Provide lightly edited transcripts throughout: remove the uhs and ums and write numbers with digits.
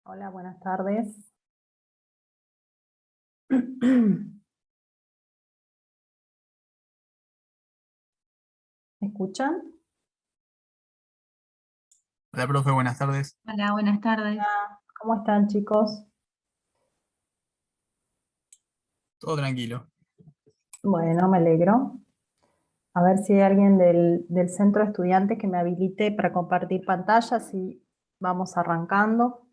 Hola, buenas tardes. ¿Me escuchan? Hola, profe, buenas tardes. Hola, buenas tardes. ¿Cómo están, chicos? Todo tranquilo. Bueno, me alegro. A ver si hay alguien del centro de estudiantes que me habilite para compartir pantallas y vamos arrancando.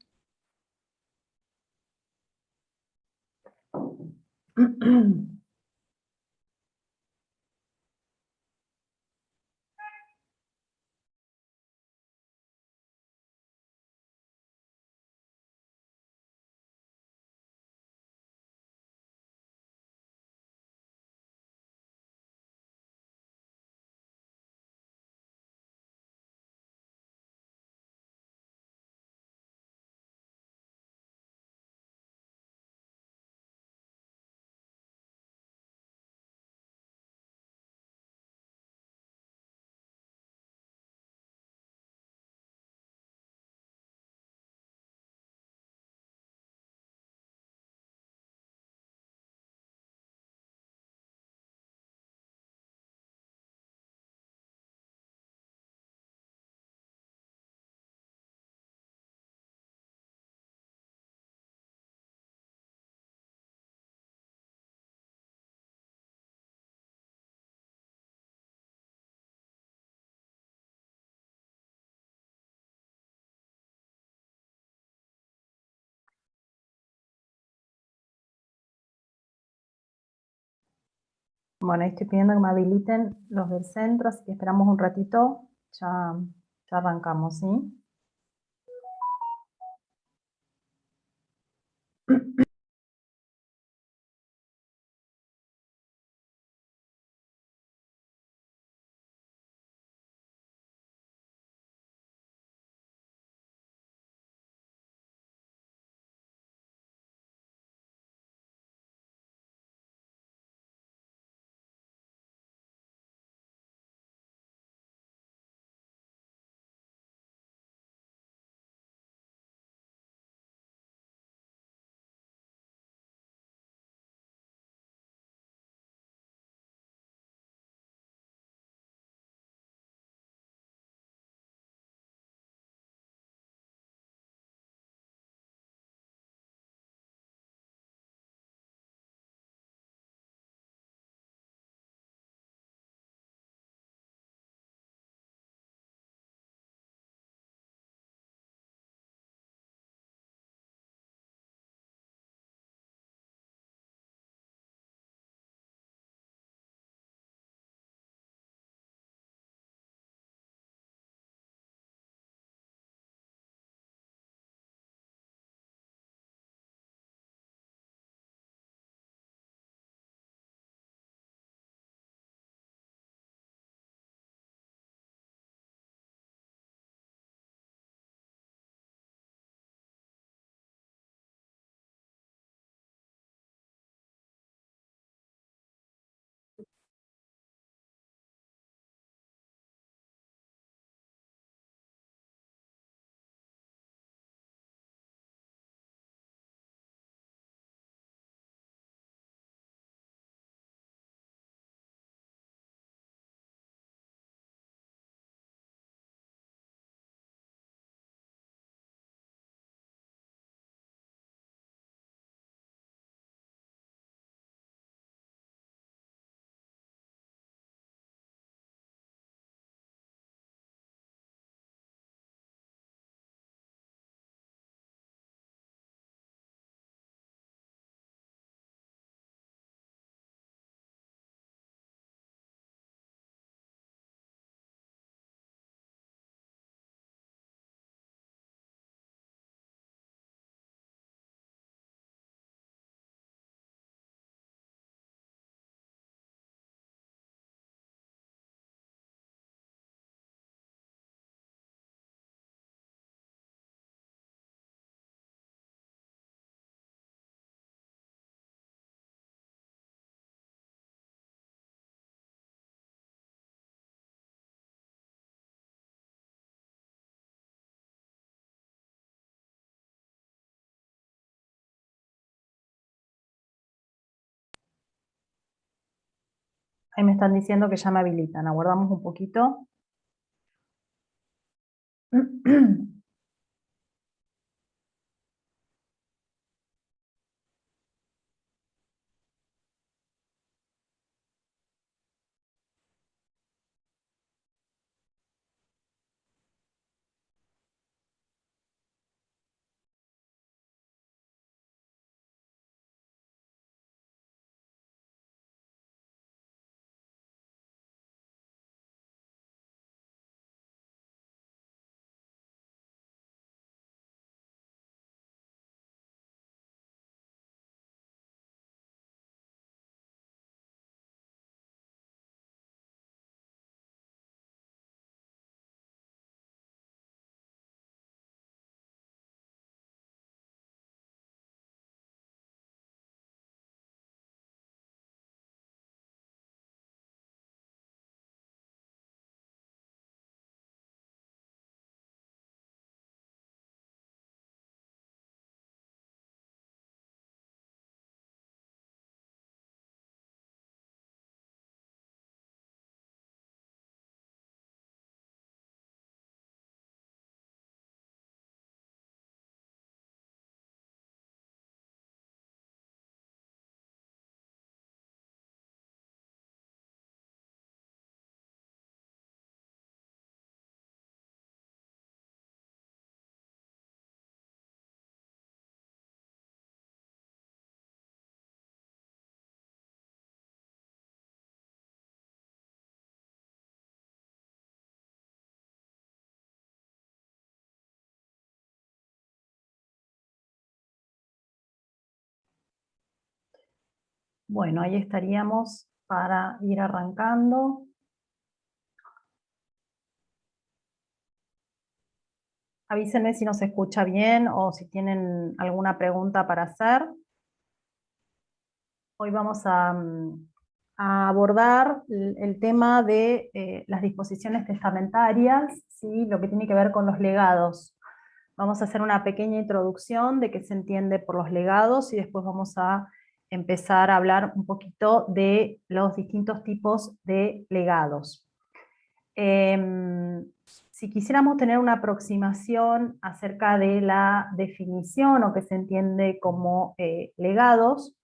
Bueno, ahí estoy pidiendo que me habiliten los del centro, así que esperamos un ratito. Ya arrancamos, ¿sí? Ahí me están diciendo que ya me habilitan. Aguardamos un poquito. Bueno, ahí estaríamos para ir arrancando. Avísenme si no se escucha bien o si tienen alguna pregunta para hacer. Hoy vamos a abordar el tema de las disposiciones testamentarias, ¿sí? Lo que tiene que ver con los legados. Vamos a hacer una pequeña introducción de qué se entiende por los legados y después vamos a empezar a hablar un poquito de los distintos tipos de legados. Si quisiéramos tener una aproximación acerca de la definición o que se entiende como legados,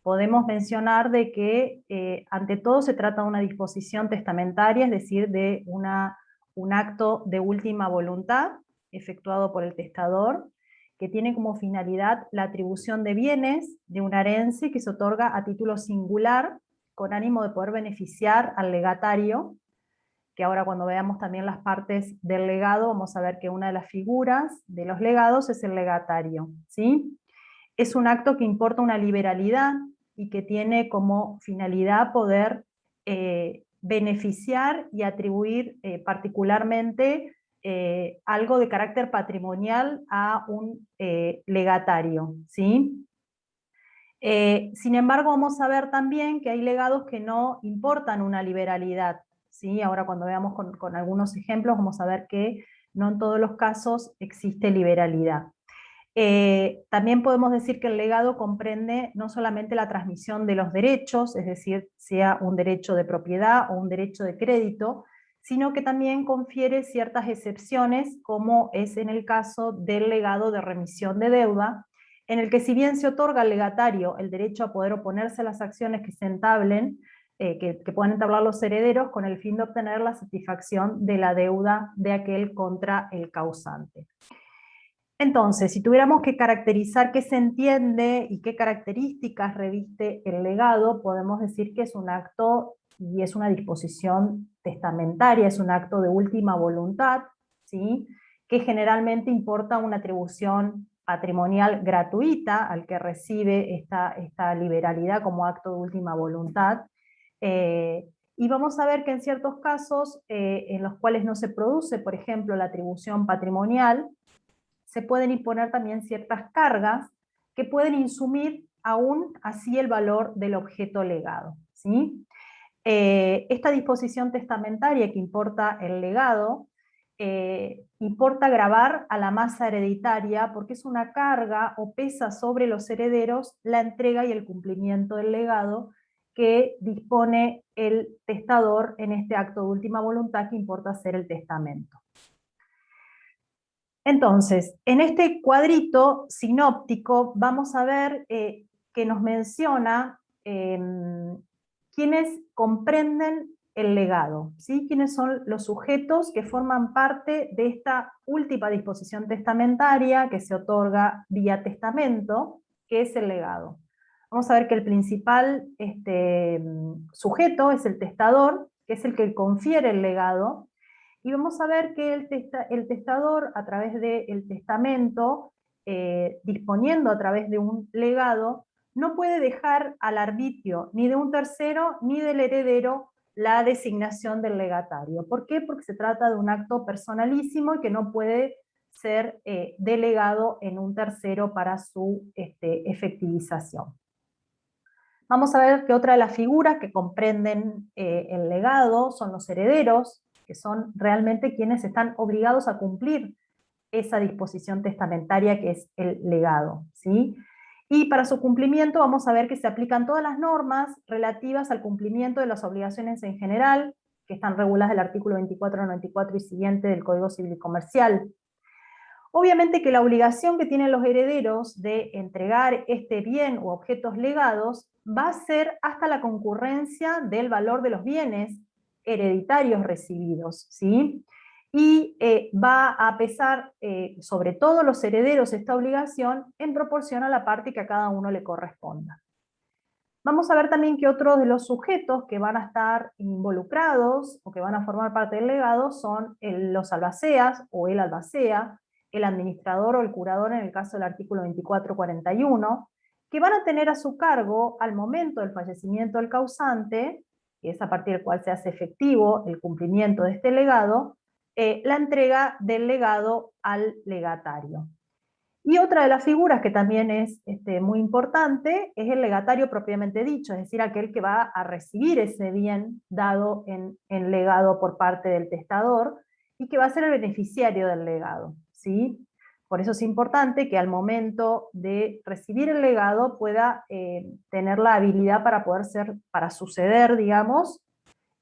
podemos mencionar de que ante todo se trata de una disposición testamentaria, es decir, de un acto de última voluntad efectuado por el testador, que tiene como finalidad la atribución de bienes de una herencia que se otorga a título singular con ánimo de poder beneficiar al legatario, que ahora cuando veamos también las partes del legado vamos a ver que una de las figuras de los legados es el legatario, ¿sí? Es un acto que importa una liberalidad y que tiene como finalidad poder beneficiar y atribuir particularmente algo de carácter patrimonial a un legatario, ¿sí? Sin embargo, vamos a ver también que hay legados que no importan una liberalidad, ¿sí? Ahora cuando veamos con algunos ejemplos vamos a ver que no en todos los casos existe liberalidad. También podemos decir que el legado comprende no solamente la transmisión de los derechos, es decir, sea un derecho de propiedad o un derecho de crédito, sino que también confiere ciertas excepciones, como es en el caso del legado de remisión de deuda, en el que si bien se otorga al legatario el derecho a poder oponerse a las acciones que se entablen, que puedan entablar los herederos con el fin de obtener la satisfacción de la deuda de aquel contra el causante. Entonces, si tuviéramos que caracterizar qué se entiende y qué características reviste el legado, podemos decir que es un acto y es una disposición testamentaria, es un acto de última voluntad, ¿sí? Que generalmente importa una atribución patrimonial gratuita al que recibe esta liberalidad como acto de última voluntad. Y vamos a ver que en ciertos casos en los cuales no se produce, por ejemplo, la atribución patrimonial, se pueden imponer también ciertas cargas que pueden insumir aún así el valor del objeto legado, ¿sí? Esta disposición testamentaria que importa el legado, importa gravar a la masa hereditaria porque es una carga o pesa sobre los herederos la entrega y el cumplimiento del legado que dispone el testador en este acto de última voluntad que importa ser el testamento. Entonces, en este cuadrito sinóptico vamos a ver que nos menciona quiénes comprenden el legado, ¿sí? Quiénes son los sujetos que forman parte de esta última disposición testamentaria que se otorga vía testamento, que es el legado. Vamos a ver que el principal sujeto es el testador, que es el que confiere el legado, y vamos a ver que el testador, a través del testamento, disponiendo a través de un legado, no puede dejar al arbitrio ni de un tercero ni del heredero la designación del legatario. ¿Por qué? Porque se trata de un acto personalísimo y que no puede ser delegado en un tercero para su efectivización. Vamos a ver que otra de las figuras que comprenden el legado son los herederos, que son realmente quienes están obligados a cumplir esa disposición testamentaria que es el legado, ¿sí? Y para su cumplimiento vamos a ver que se aplican todas las normas relativas al cumplimiento de las obligaciones en general, que están reguladas del artículo 24, 94 y siguiente del Código Civil y Comercial. Obviamente que la obligación que tienen los herederos de entregar este bien u objetos legados va a ser hasta la concurrencia del valor de los bienes hereditarios recibidos, ¿sí? Y va a pesar sobre todo los herederos esta obligación en proporción a la parte que a cada uno le corresponda. Vamos a ver también que otros de los sujetos que van a estar involucrados o que van a formar parte del legado son los albaceas o el albacea, el administrador o el curador en el caso del artículo 2441, que van a tener a su cargo al momento del fallecimiento del causante, que es a partir del cual se hace efectivo el cumplimiento de este legado, la entrega del legado al legatario. Y otra de las figuras que también es muy importante es el legatario propiamente dicho, es decir, aquel que va a recibir ese bien dado en legado por parte del testador y que va a ser el beneficiario del legado, ¿sí? Por eso es importante que al momento de recibir el legado pueda tener la habilidad para suceder, digamos,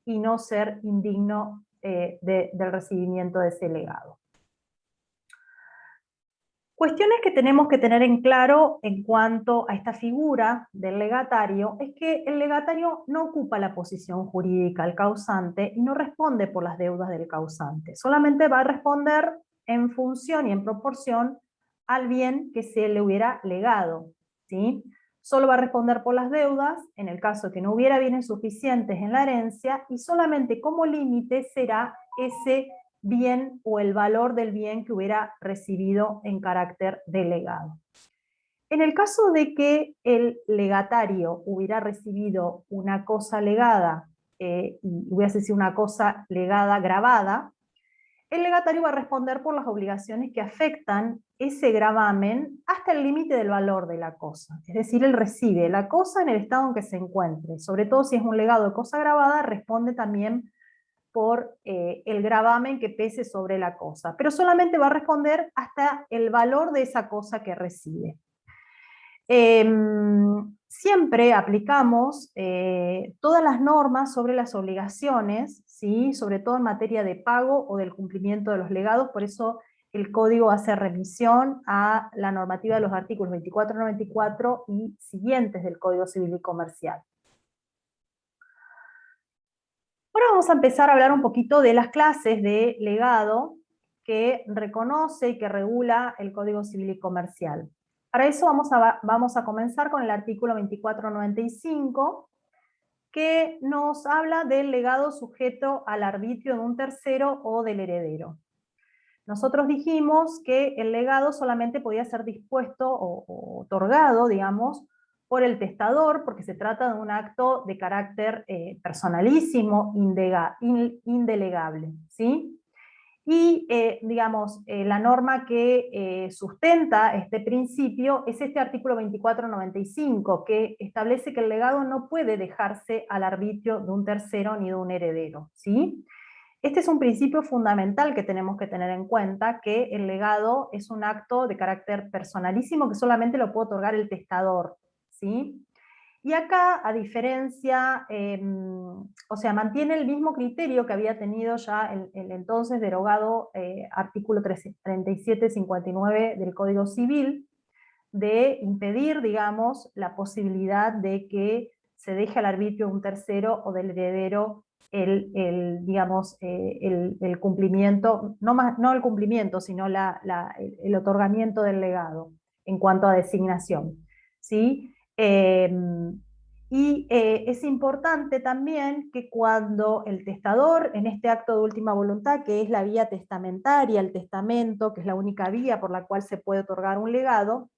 y no ser indigno del recibimiento de ese legado. Cuestiones que tenemos que tener en claro en cuanto a esta figura del legatario es que el legatario no ocupa la posición jurídica del causante y no responde por las deudas del causante, solamente va a responder en función y en proporción al bien que se le hubiera legado, ¿sí? Solo va a responder por las deudas en el caso que no hubiera bienes suficientes en la herencia y solamente como límite será ese bien o el valor del bien que hubiera recibido en carácter de legado. En el caso de que el legatario hubiera recibido una cosa legada y hubiese sido una cosa legada grabada, el legatario va a responder por las obligaciones que afectan ese gravamen hasta el límite del valor de la cosa. Es decir, él recibe la cosa en el estado en que se encuentre. Sobre todo si es un legado de cosa grabada, responde también por el gravamen que pese sobre la cosa, pero solamente va a responder hasta el valor de esa cosa que recibe. Siempre aplicamos todas las normas sobre las obligaciones, ¿sí? Sobre todo en materia de pago o del cumplimiento de los legados, por eso el código hace remisión a la normativa de los artículos 24, 94 y siguientes del Código Civil y Comercial. Ahora vamos a empezar a hablar un poquito de las clases de legado que reconoce y que regula el Código Civil y Comercial. Para eso vamos a comenzar con el artículo 2495, que nos habla del legado sujeto al arbitrio de un tercero o del heredero. Nosotros dijimos que el legado solamente podía ser dispuesto o otorgado, digamos, por el testador, porque se trata de un acto de carácter personalísimo, indelegable, ¿sí? Y, digamos, la norma que sustenta este principio es este artículo 2495, que establece que el legado no puede dejarse al arbitrio de un tercero ni de un heredero, ¿sí? Este es un principio fundamental que tenemos que tener en cuenta, que el legado es un acto de carácter personalísimo que solamente lo puede otorgar el testador, ¿sí? Y acá, a diferencia, o sea, mantiene el mismo criterio que había tenido ya el entonces derogado artículo 3759 del Código Civil, de impedir, digamos, la posibilidad de que se deje al arbitrio de un tercero o del heredero digamos, el cumplimiento, no el cumplimiento, sino el otorgamiento del legado en cuanto a designación, ¿sí? Es importante también que cuando el testador, en este acto de última voluntad, que es la vía testamentaria, el testamento, que es la única vía por la cual se puede otorgar un legado,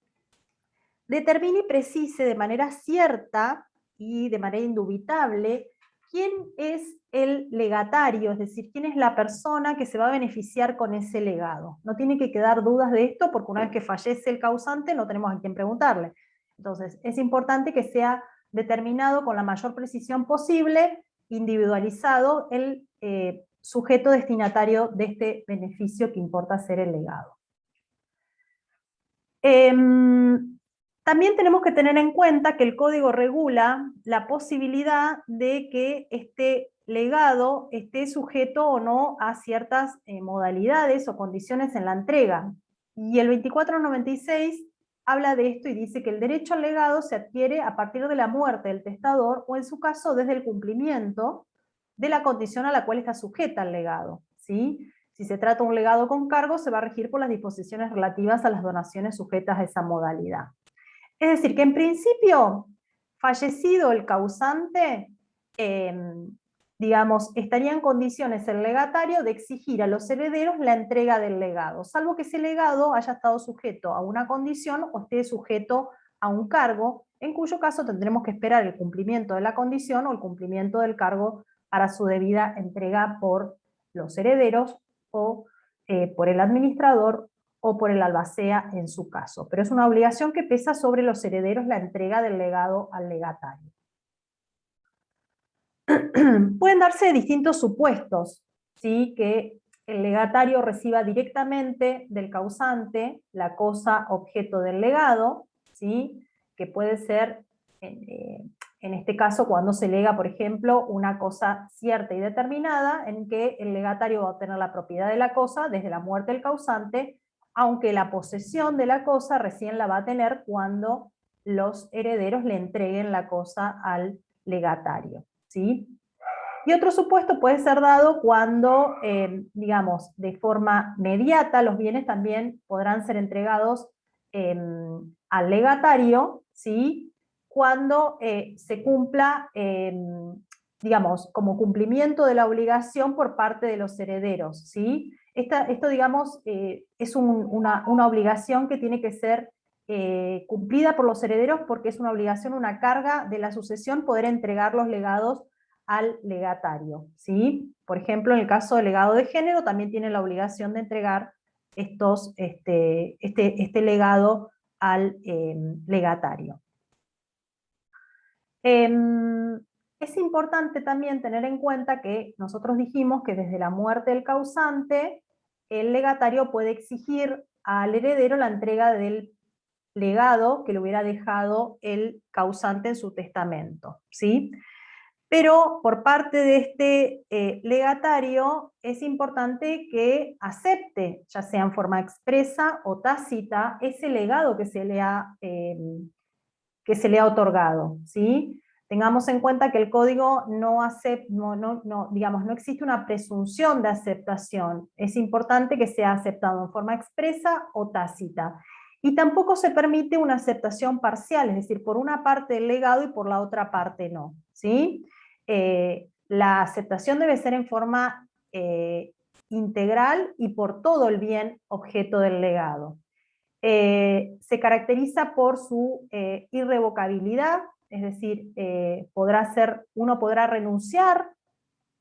determine y precise de manera cierta y de manera indubitable quién es el legatario, es decir, quién es la persona que se va a beneficiar con ese legado. No tiene que quedar dudas de esto, porque una vez que fallece el causante no tenemos a quién preguntarle. Entonces, es importante que sea determinado con la mayor precisión posible, individualizado, el sujeto destinatario de este beneficio que importa ser el legado. También tenemos que tener en cuenta que el código regula la posibilidad de que este legado esté sujeto o no a ciertas modalidades o condiciones en la entrega. Y el 2496 habla de esto y dice que el derecho al legado se adquiere a partir de la muerte del testador o en su caso desde el cumplimiento de la condición a la cual está sujeta el legado, ¿sí? Si se trata de un legado con cargo, se va a regir por las disposiciones relativas a las donaciones sujetas a esa modalidad. Es decir, que en principio, fallecido el causante, digamos, estaría en condiciones el legatario de exigir a los herederos la entrega del legado, salvo que ese legado haya estado sujeto a una condición o esté sujeto a un cargo, en cuyo caso tendremos que esperar el cumplimiento de la condición o el cumplimiento del cargo para su debida entrega por los herederos o por el administrador o por el albacea en su caso. Pero es una obligación que pesa sobre los herederos la entrega del legado al legatario. Pueden darse distintos supuestos, ¿sí? Que el legatario reciba directamente del causante la cosa objeto del legado, ¿sí? Que puede ser, en este caso, cuando se lega, por ejemplo, una cosa cierta y determinada, en que el legatario va a obtener la propiedad de la cosa desde la muerte del causante, aunque la posesión de la cosa recién la va a tener cuando los herederos le entreguen la cosa al legatario, ¿sí? Y otro supuesto puede ser dado cuando, digamos, de forma mediata, los bienes también podrán ser entregados al legatario, ¿sí? Cuando se cumpla, digamos, como cumplimiento de la obligación por parte de los herederos, ¿sí? Esto, digamos, es una obligación que tiene que ser cumplida por los herederos porque es una obligación, una carga de la sucesión poder entregar los legados al legatario, ¿sí? Por ejemplo, en el caso del legado de género, también tiene la obligación de entregar este legado al legatario. Es importante también tener en cuenta que nosotros dijimos que desde la muerte del causante, el legatario puede exigir al heredero la entrega del legado que le hubiera dejado el causante en su testamento, ¿sí? Pero por parte de este legatario es importante que acepte, ya sea en forma expresa o tácita, ese legado que se le ha otorgado, ¿sí? Tengamos en cuenta que el código digamos, no existe una presunción de aceptación. Es importante que sea aceptado en forma expresa o tácita. Y tampoco se permite una aceptación parcial, es decir, por una parte del legado y por la otra parte no, ¿sí? La aceptación debe ser en forma integral y por todo el bien objeto del legado. Se caracteriza por su irrevocabilidad, es decir, uno podrá renunciar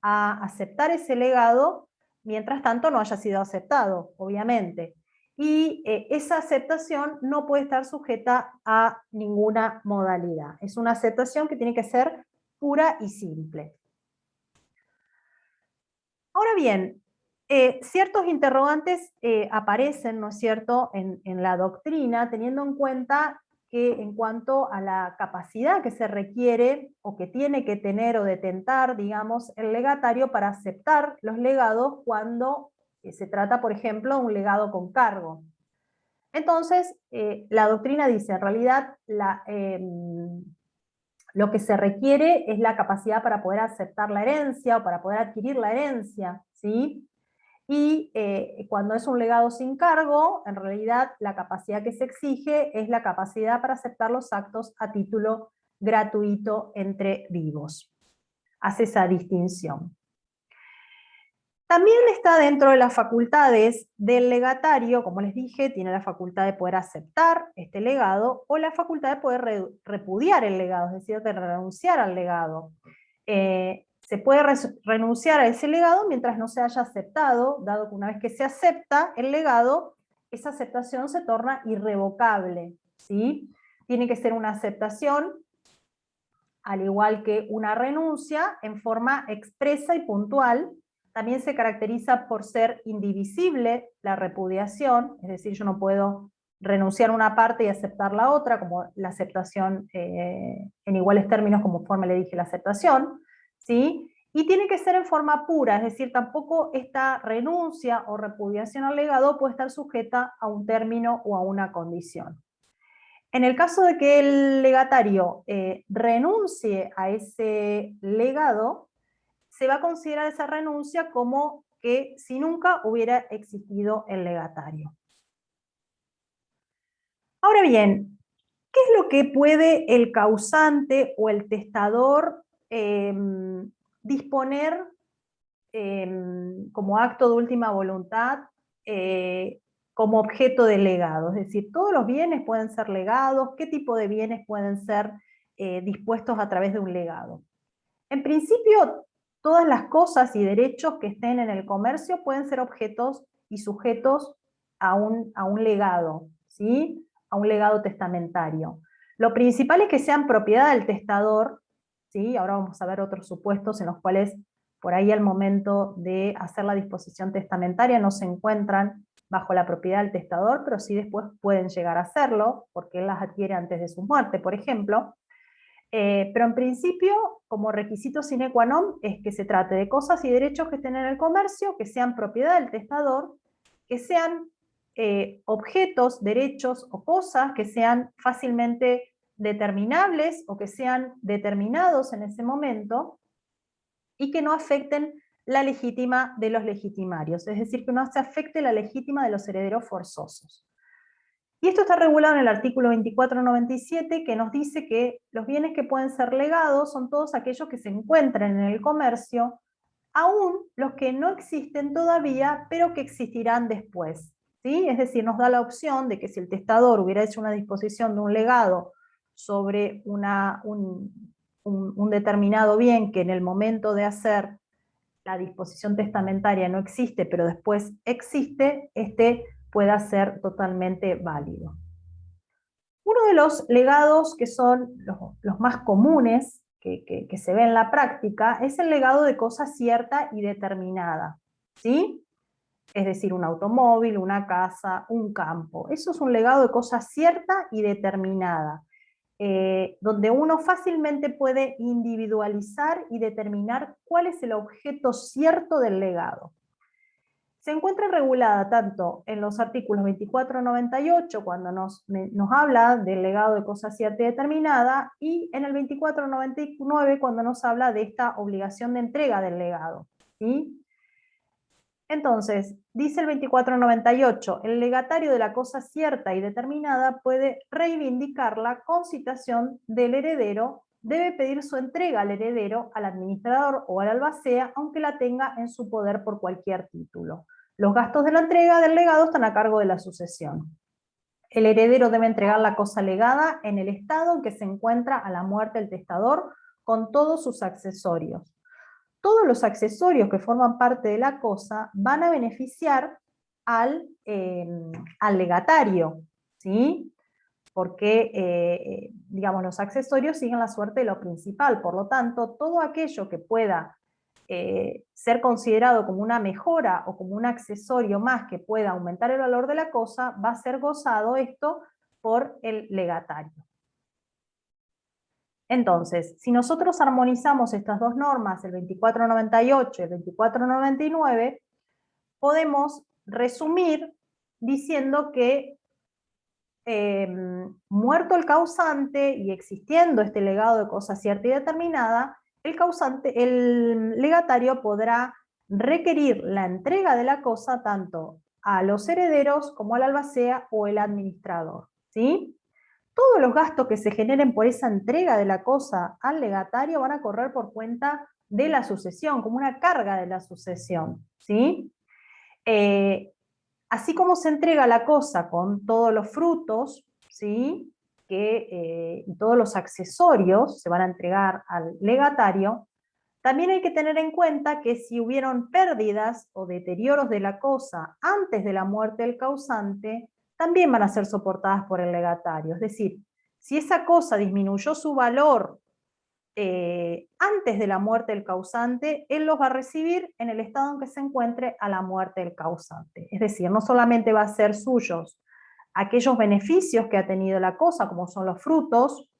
a aceptar ese legado mientras tanto no haya sido aceptado, obviamente. Y esa aceptación no puede estar sujeta a ninguna modalidad. Es una aceptación que tiene que ser pura y simple. Ahora bien, ciertos interrogantes aparecen, ¿no es cierto?, en la doctrina, teniendo en cuenta que en cuanto a la capacidad que se requiere o que tiene que tener o detentar, digamos, el legatario para aceptar los legados cuando se trata, por ejemplo, de un legado con cargo. Entonces, la doctrina dice, en realidad, lo que se requiere es la capacidad para poder aceptar la herencia o para poder adquirir la herencia, ¿sí? Y cuando es un legado sin cargo, en realidad la capacidad que se exige es la capacidad para aceptar los actos a título gratuito entre vivos. Hace esa distinción. También está dentro de las facultades del legatario, como les dije, tiene la facultad de poder aceptar este legado o la facultad de poder repudiar el legado, es decir, de renunciar al legado. Se puede renunciar a ese legado mientras no se haya aceptado, dado que una vez que se acepta el legado, esa aceptación se torna irrevocable, ¿sí? Tiene que ser una aceptación, al igual que una renuncia, en forma expresa y puntual. También se caracteriza por ser indivisible la repudiación, es decir, yo no puedo renunciar a una parte y aceptar la otra, como la aceptación en iguales términos, como forma le dije la aceptación, ¿sí? Y tiene que ser en forma pura, es decir, tampoco esta renuncia o repudiación al legado puede estar sujeta a un término o a una condición. En el caso de que el legatario renuncie a ese legado, se va a considerar esa renuncia como que si nunca hubiera existido el legatario. Ahora bien, ¿qué es lo que puede el causante o el testador disponer como acto de última voluntad como objeto de legado? Es decir, todos los bienes pueden ser legados, ¿qué tipo de bienes pueden ser dispuestos a través de un legado? En principio, todas las cosas y derechos que estén en el comercio pueden ser objetos y sujetos a un legado, ¿sí? A un legado testamentario. Lo principal es que sean propiedad del testador, ¿sí? Ahora vamos a ver otros supuestos en los cuales por ahí al momento de hacer la disposición testamentaria no se encuentran bajo la propiedad del testador, pero sí después pueden llegar a hacerlo, porque él las adquiere antes de su muerte, por ejemplo. Pero en principio, como requisito sine qua non, es que se trate de cosas y derechos que estén en el comercio, que sean propiedad del testador, que sean objetos, derechos o cosas que sean fácilmente determinables o que sean determinados en ese momento y que no afecten la legítima de los legitimarios, es decir, que no se afecte la legítima de los herederos forzosos. Y esto está regulado en el artículo 2497, que nos dice que los bienes que pueden ser legados son todos aquellos que se encuentran en el comercio, aún los que no existen todavía, pero que existirán después, ¿sí? Es decir, nos da la opción de que si el testador hubiera hecho una disposición de un legado sobre un determinado bien que en el momento de hacer la disposición testamentaria no existe, pero después existe, pueda ser totalmente válido. Uno de los legados que son los más comunes que se ve en la práctica es el legado de cosa cierta y determinada, ¿sí? Es decir, un automóvil, una casa, un campo. Eso es un legado de cosa cierta y determinada, donde uno fácilmente puede individualizar y determinar cuál es el objeto cierto del legado. Se encuentra regulada tanto en los artículos 2498, cuando nos habla del legado de cosa cierta y determinada, y en el 2499, cuando nos habla de esta obligación de entrega del legado, ¿sí? Entonces, dice el 2498, el legatario de la cosa cierta y determinada puede reivindicarla con citación del heredero, debe pedir su entrega al heredero, al administrador o al albacea, aunque la tenga en su poder por cualquier título. Los gastos de la entrega del legado están a cargo de la sucesión. El heredero debe entregar la cosa legada en el estado en que se encuentra a la muerte del testador, con todos sus accesorios. Todos los accesorios que forman parte de la cosa van a beneficiar al legatario, ¿sí? Porque, digamos, los accesorios siguen la suerte de lo principal, por lo tanto, todo aquello que pueda ser considerado como una mejora o como un accesorio más que pueda aumentar el valor de la cosa, va a ser gozado esto por el legatario. Entonces, si nosotros armonizamos estas dos normas, el 2498 y el 2499, podemos resumir diciendo que muerto el causante y existiendo este legado de cosa cierta y determinada, el legatario podrá requerir la entrega de la cosa tanto a los herederos como al albacea o el administrador, ¿sí? Todos los gastos que se generen por esa entrega de la cosa al legatario van a correr por cuenta de la sucesión, como una carga de la sucesión, ¿sí? Así como se entrega la cosa con todos los frutos, ¿sí? Y todos los accesorios se van a entregar al legatario, también hay que tener en cuenta que si hubieron pérdidas o deterioros de la cosa antes de la muerte del causante, también van a ser soportadas por el legatario. Es decir, si esa cosa disminuyó su valor antes de la muerte del causante, él los va a recibir en el estado en que se encuentre a la muerte del causante. Es decir, no solamente va a ser suyos aquellos beneficios que ha tenido la cosa, como son los frutos,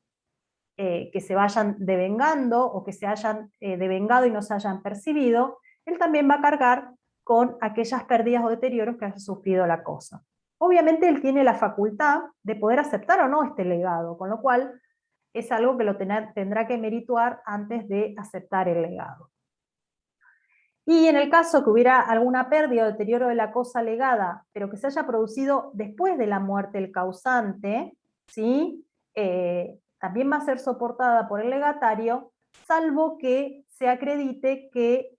que se vayan devengando o que se hayan devengado y no se hayan percibido, él también va a cargar con aquellas pérdidas o deterioros que haya sufrido la cosa. Obviamente él tiene la facultad de poder aceptar o no este legado, con lo cual es algo que lo tendrá que merituar antes de aceptar el legado. Y en el caso que hubiera alguna pérdida o deterioro de la cosa legada, pero que se haya producido después de la muerte del causante, ¿sí? También va a ser soportada por el legatario, salvo que se acredite que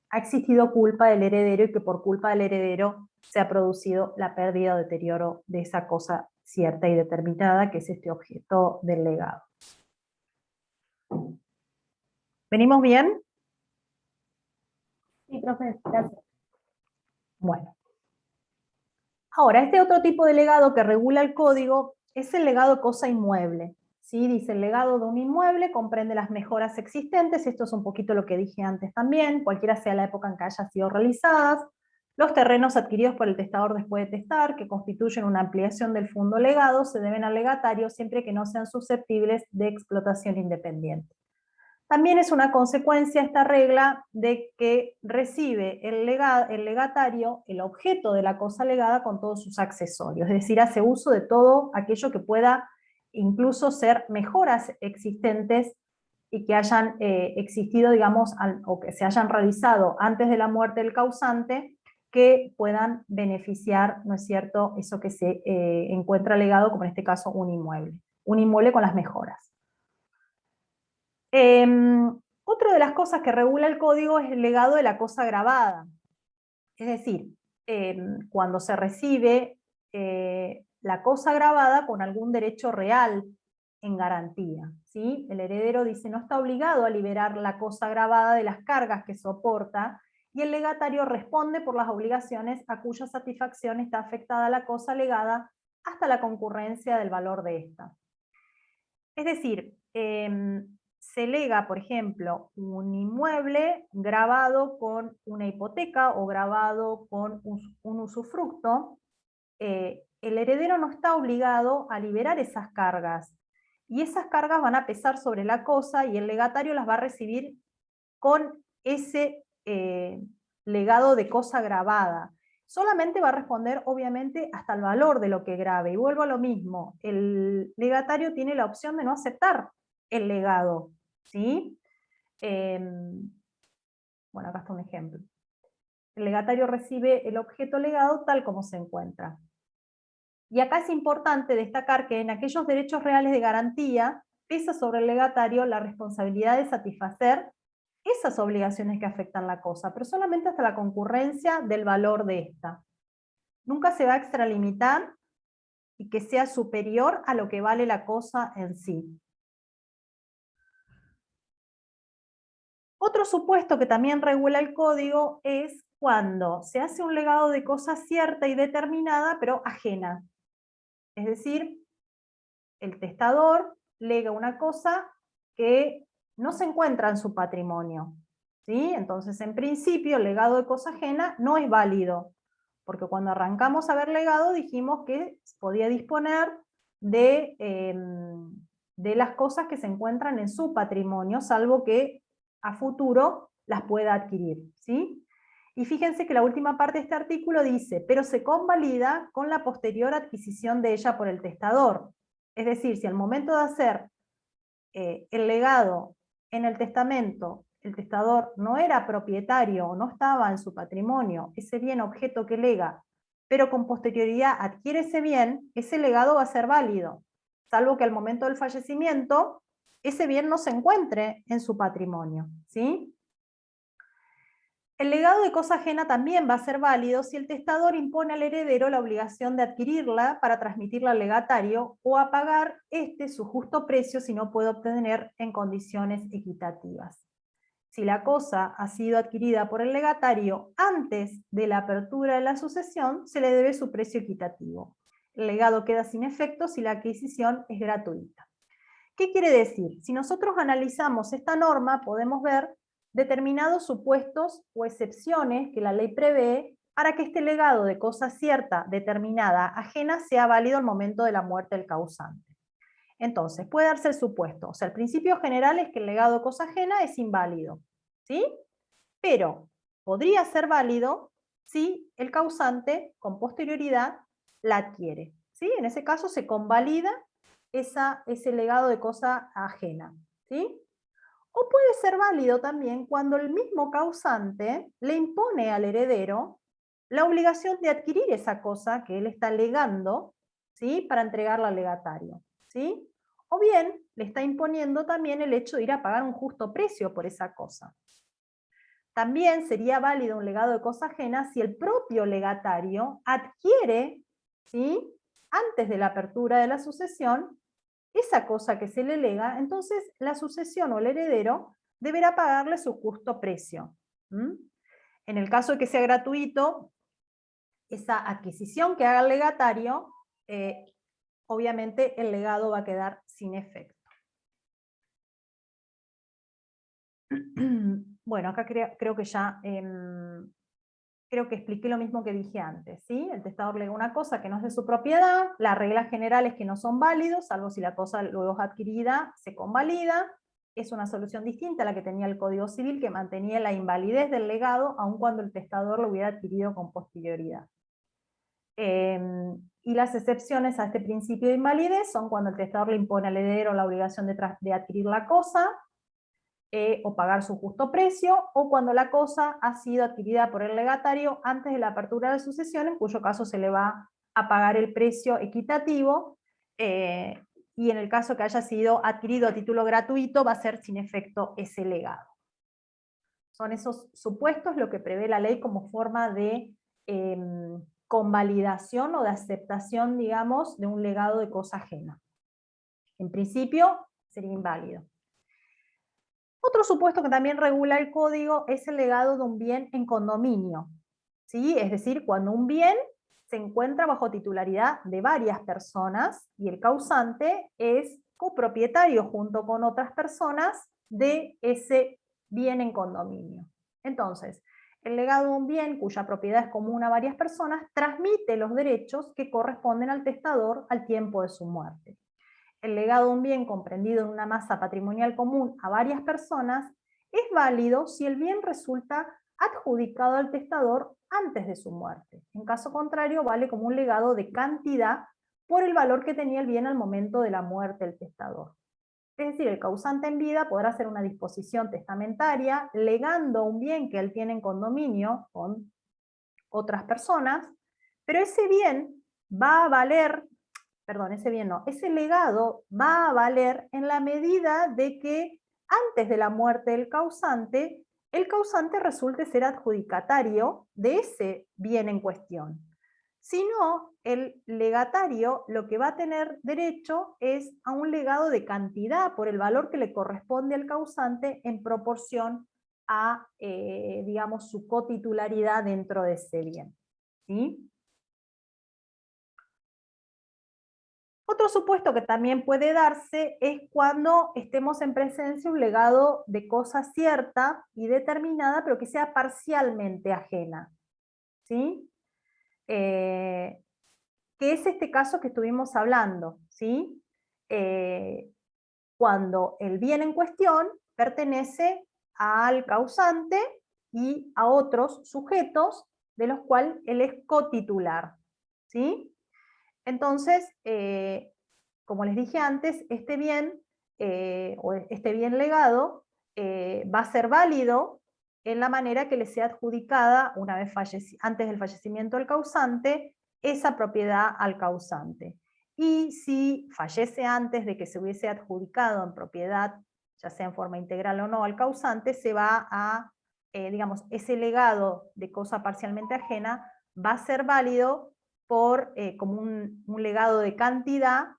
ha existido culpa del heredero y que por culpa del heredero se ha producido la pérdida o deterioro de esa cosa cierta y determinada, que es este objeto del legado. ¿Venimos bien? Sí, profe, gracias. Bueno. Ahora, este otro tipo de legado que regula el código es el legado cosa inmueble. ¿Sí? Dice, el legado de un inmueble comprende las mejoras existentes, esto es un poquito lo que dije antes también, cualquiera sea la época en que hayan sido realizadas, los terrenos adquiridos por el testador después de testar, que constituyen una ampliación del fondo legado, se deben al legatario siempre que no sean susceptibles de explotación independiente. También es una consecuencia esta regla de que recibe el legatario el objeto de la cosa legada con todos sus accesorios, es decir, hace uso de todo aquello que pueda incluso ser mejoras existentes y que hayan existido, digamos, o que se hayan realizado antes de la muerte del causante, que puedan beneficiar, ¿no es cierto?, eso que se encuentra legado, como en este caso un inmueble con las mejoras. Otra de las cosas que regula el código es el legado de la cosa grabada. Es decir, cuando se recibe la cosa grabada con algún derecho real en garantía, ¿sí? El heredero dice no está obligado a liberar la cosa grabada de las cargas que soporta, y el legatario responde por las obligaciones a cuya satisfacción está afectada la cosa legada hasta la concurrencia del valor de esta. Es decir, se lega, por ejemplo, un inmueble grabado con una hipoteca o grabado con un usufructo, el heredero no está obligado a liberar esas cargas, y esas cargas van a pesar sobre la cosa y el legatario las va a recibir con ese legado de cosa grabada. Solamente va a responder, obviamente, hasta el valor de lo que grabe. Y vuelvo a lo mismo, el legatario tiene la opción de no aceptar el legado, ¿sí? Bueno, acá está un ejemplo. El legatario recibe el objeto legado tal como se encuentra. Y acá es importante destacar que en aquellos derechos reales de garantía pesa sobre el legatario la responsabilidad de satisfacer esas obligaciones que afectan la cosa, pero solamente hasta la concurrencia del valor de esta. Nunca se va a extralimitar y que sea superior a lo que vale la cosa en sí. Otro supuesto que también regula el código es cuando se hace un legado de cosa cierta y determinada, pero ajena. Es decir, el testador lega una cosa que no se encuentra en su patrimonio, ¿sí? Entonces, en principio, el legado de cosa ajena no es válido, porque cuando arrancamos a ver legado dijimos que podía disponer de las cosas que se encuentran en su patrimonio, salvo que a futuro las pueda adquirir, ¿sí? Y fíjense que la última parte de este artículo dice, pero se convalida con la posterior adquisición de ella por el testador. Es decir, si al momento de hacer el legado en el testamento, el testador no era propietario o no estaba en su patrimonio, ese bien objeto que lega, pero con posterioridad adquiere ese bien, ese legado va a ser válido, salvo que al momento del fallecimiento ese bien no se encuentre en su patrimonio, ¿sí? El legado de cosa ajena también va a ser válido si el testador impone al heredero la obligación de adquirirla para transmitirla al legatario o a pagar su justo precio si no puede obtener en condiciones equitativas. Si la cosa ha sido adquirida por el legatario antes de la apertura de la sucesión, se le debe su precio equitativo. El legado queda sin efecto si la adquisición es gratuita. ¿Qué quiere decir? Si nosotros analizamos esta norma, podemos ver determinados supuestos o excepciones que la ley prevé para que este legado de cosa cierta, determinada, ajena, sea válido al momento de la muerte del causante. Entonces, puede darse el supuesto, o sea, el principio general es que el legado de cosa ajena es inválido, ¿sí? Pero podría ser válido si el causante, con posterioridad, la adquiere, ¿sí? En ese caso se convalida ese legado de cosa ajena, ¿sí? O puede ser válido también cuando el mismo causante le impone al heredero la obligación de adquirir esa cosa que él está legando, ¿sí? Para entregarla al legatario, ¿sí? O bien le está imponiendo también el hecho de ir a pagar un justo precio por esa cosa. También sería válido un legado de cosa ajena si el propio legatario adquiere, ¿sí? Antes de la apertura de la sucesión, esa cosa que se le lega, entonces la sucesión o el heredero deberá pagarle su justo precio. En el caso de que sea gratuito, esa adquisición que haga el legatario, obviamente el legado va a quedar sin efecto. Bueno, acá creo que ya creo que expliqué lo mismo que dije antes, ¿sí? El testador lega una cosa que no es de su propiedad, la regla general es que no son válidos, salvo si la cosa luego es adquirida, se convalida. Es una solución distinta a la que tenía el Código Civil, que mantenía la invalidez del legado, aun cuando el testador lo hubiera adquirido con posterioridad. Y las excepciones a este principio de invalidez son cuando el testador le impone al heredero la obligación de adquirir la cosa, o pagar su justo precio, o cuando la cosa ha sido adquirida por el legatario antes de la apertura de sucesión, en cuyo caso se le va a pagar el precio equitativo, y en el caso que haya sido adquirido a título gratuito va a ser sin efecto ese legado. Son esos supuestos lo que prevé la ley como forma de convalidación o de aceptación, digamos, de un legado de cosa ajena. En principio sería inválido. Otro supuesto que también regula el código es el legado de un bien en condominio, ¿sí? Es decir, cuando un bien se encuentra bajo titularidad de varias personas y el causante es copropietario junto con otras personas de ese bien en condominio. Entonces, el legado de un bien cuya propiedad es común a varias personas transmite los derechos que corresponden al testador al tiempo de su muerte. El legado de un bien comprendido en una masa patrimonial común a varias personas es válido si el bien resulta adjudicado al testador antes de su muerte. En caso contrario, vale como un legado de cantidad por el valor que tenía el bien al momento de la muerte del testador. Es decir, el causante en vida podrá hacer una disposición testamentaria legando un bien que él tiene en condominio con otras personas, pero ese bien va a valer, perdón, ese bien no, ese legado va a valer en la medida de que antes de la muerte del causante, el causante resulte ser adjudicatario de ese bien en cuestión. Si no, el legatario lo que va a tener derecho es a un legado de cantidad por el valor que le corresponde al causante en proporción a, digamos, su cotitularidad dentro de ese bien, ¿sí? Otro supuesto que también puede darse es cuando estemos en presencia de un legado de cosa cierta y determinada, pero que sea parcialmente ajena, ¿sí? Que es este caso que estuvimos hablando, ¿sí? Cuando el bien en cuestión pertenece al causante y a otros sujetos de los cuales él es cotitular, ¿sí? Entonces, como les dije antes, este bien o este bien legado va a ser válido en la manera que le sea adjudicada, una vez antes del fallecimiento del causante, esa propiedad al causante. Y si fallece antes de que se hubiese adjudicado en propiedad, ya sea en forma integral o no, al causante, se va a, digamos, ese legado de cosa parcialmente ajena va a ser válido como un legado de cantidad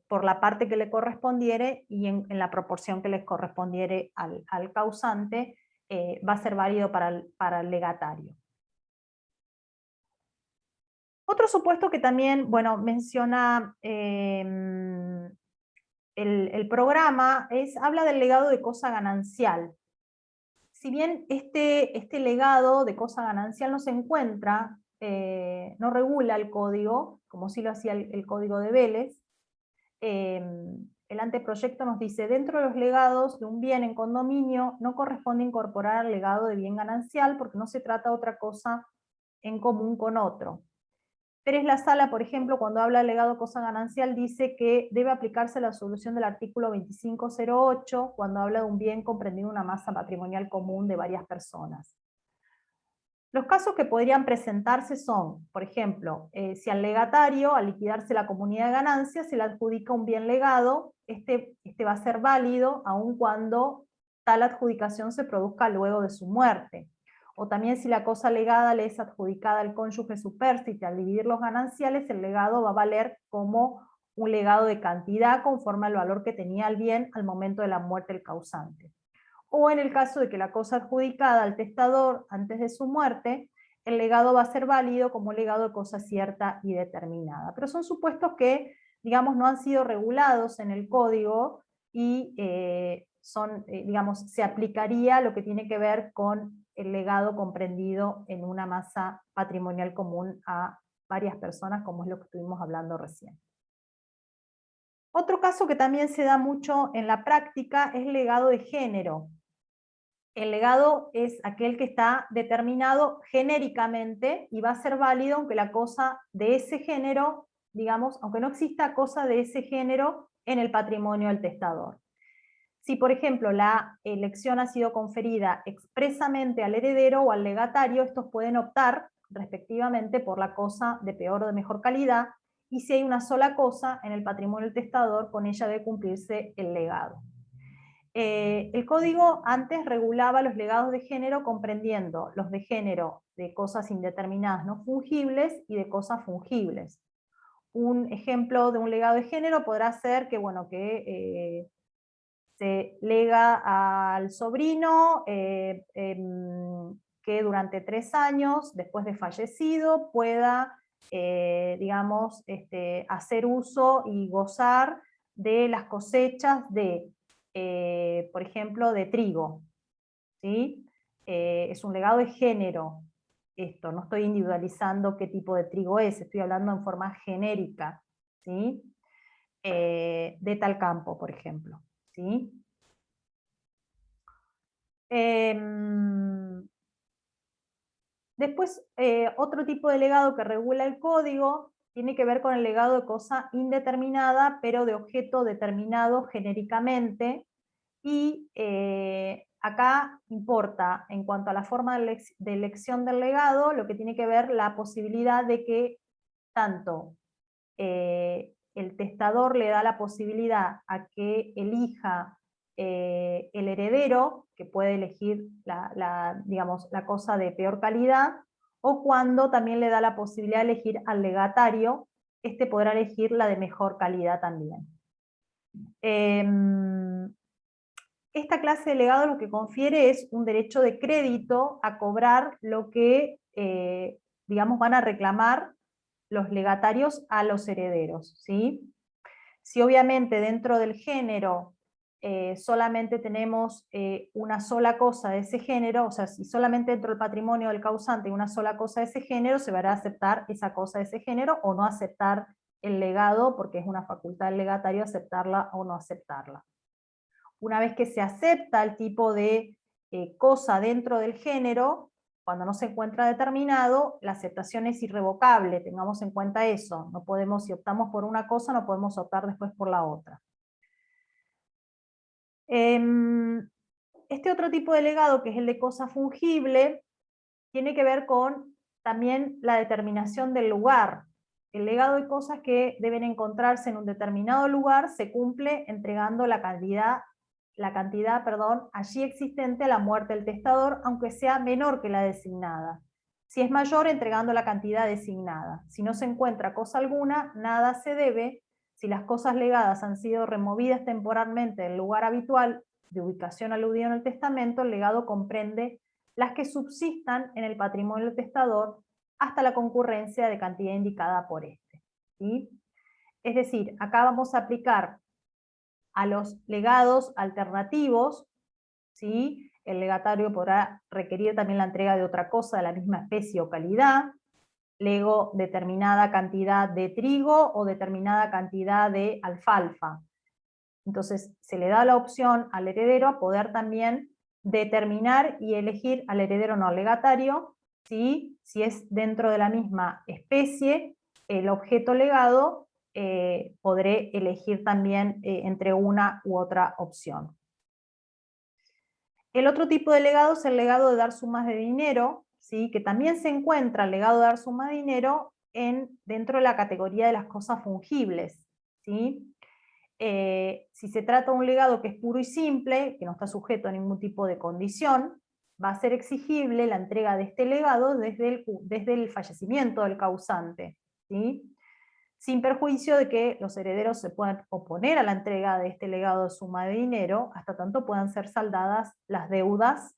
por la parte que le correspondiere y en la proporción que les correspondiere al causante, va a ser válido para el legatario. Otro supuesto que también, bueno, menciona el programa habla del legado de cosa ganancial. Si bien este legado de cosa ganancial no se encuentra, no regula el código, como sí lo hacía el código de Vélez, el anteproyecto nos dice, dentro de los legados de un bien en condominio no corresponde incorporar al legado de bien ganancial porque no se trata de otra cosa en común con otro. Pérez La Sala, por ejemplo, cuando habla de legado cosa ganancial, dice que debe aplicarse la solución del artículo 2508 cuando habla de un bien comprendido en una masa patrimonial común de varias personas. Los casos que podrían presentarse son, por ejemplo, si al legatario, al liquidarse la comunidad de ganancias, se le adjudica un bien legado, este va a ser válido aun cuando tal adjudicación se produzca luego de su muerte. O también si la cosa legada le es adjudicada al cónyuge supérstite al dividir los gananciales, el legado va a valer como un legado de cantidad conforme al valor que tenía el bien al momento de la muerte del causante. O en el caso de que la cosa adjudicada al testador antes de su muerte, el legado va a ser válido como legado de cosa cierta y determinada. Pero son supuestos que, digamos, no han sido regulados en el código y digamos, se aplicaría lo que tiene que ver con el legado comprendido en una masa patrimonial común a varias personas, como es lo que estuvimos hablando recién. Otro caso que también se da mucho en la práctica es el legado de género. El legado es aquel que está determinado genéricamente y va a ser válido aunque la cosa de ese género, digamos, aunque no exista cosa de ese género en el patrimonio del testador. Si, por ejemplo, la elección ha sido conferida expresamente al heredero o al legatario, estos pueden optar, respectivamente, por la cosa de peor o de mejor calidad, y si hay una sola cosa en el patrimonio del testador, con ella debe cumplirse el legado. El código antes regulaba los legados de género comprendiendo los de género de cosas indeterminadas no fungibles y de cosas fungibles. Un ejemplo de un legado de género podrá ser que, bueno, que se lega al sobrino que durante 3 años, después de fallecido, pueda, digamos, hacer uso y gozar de las cosechas de, por ejemplo, de trigo, ¿sí? Es un legado de género esto, no estoy individualizando qué tipo de trigo es, estoy hablando en forma genérica, ¿sí? De tal campo, por ejemplo, ¿sí? Después, otro tipo de legado que regula el código tiene que ver con el legado de cosa indeterminada, pero de objeto determinado genéricamente, y acá importa, en cuanto a la forma de elección del legado, lo que tiene que ver la posibilidad de que tanto el testador le da la posibilidad a que elija el heredero, que puede elegir digamos, la cosa de peor calidad, o cuando también le da la posibilidad de elegir al legatario, este podrá elegir la de mejor calidad también. Esta clase de legado lo que confiere es un derecho de crédito a cobrar lo que, digamos, van a reclamar los legatarios a los herederos, ¿sí? Si obviamente dentro del género solamente tenemos una sola cosa de ese género, o sea, si solamente dentro del patrimonio del causante hay una sola cosa de ese género, se va a aceptar esa cosa de ese género o no aceptar el legado, porque es una facultad del legatario aceptarla o no aceptarla. Una vez que se acepta el tipo de cosa dentro del género, cuando no se encuentra determinado, la aceptación es irrevocable, tengamos en cuenta eso. No podemos, si optamos por una cosa, no podemos optar después por la otra. Este otro tipo de legado, que es el de cosa fungible, tiene que ver con también la determinación del lugar. El legado de cosas que deben encontrarse en un determinado lugar se cumple entregando la cantidad allí existente a la muerte del testador, aunque sea menor que la designada. Si es mayor, entregando la cantidad designada. Si no se encuentra cosa alguna, nada se debe. Si las cosas legadas han sido removidas temporalmente del lugar habitual de ubicación aludido en el testamento, el legado comprende las que subsistan en el patrimonio del testador hasta la concurrencia de cantidad indicada por este. ¿Sí? Es decir, acá vamos a aplicar a los legados alternativos, ¿sí? El legatario podrá requerir también la entrega de otra cosa de la misma especie o calidad, lego determinada cantidad de trigo o determinada cantidad de alfalfa. Entonces se le da la opción al heredero a poder también determinar y elegir al heredero no al legatario, ¿sí? Si es dentro de la misma especie el objeto legado, podré elegir también entre una u otra opción. El otro tipo de legado es el legado de dar sumas de dinero, ¿sí? Que también se encuentra el legado de dar suma de dinero dentro de la categoría de las cosas fungibles, ¿sí? Si se trata de un legado que es puro y simple, que no está sujeto a ningún tipo de condición, va a ser exigible la entrega de este legado desde el fallecimiento del causante, ¿sí? Sin perjuicio de que los herederos se puedan oponer a la entrega de este legado de suma de dinero, hasta tanto puedan ser saldadas las deudas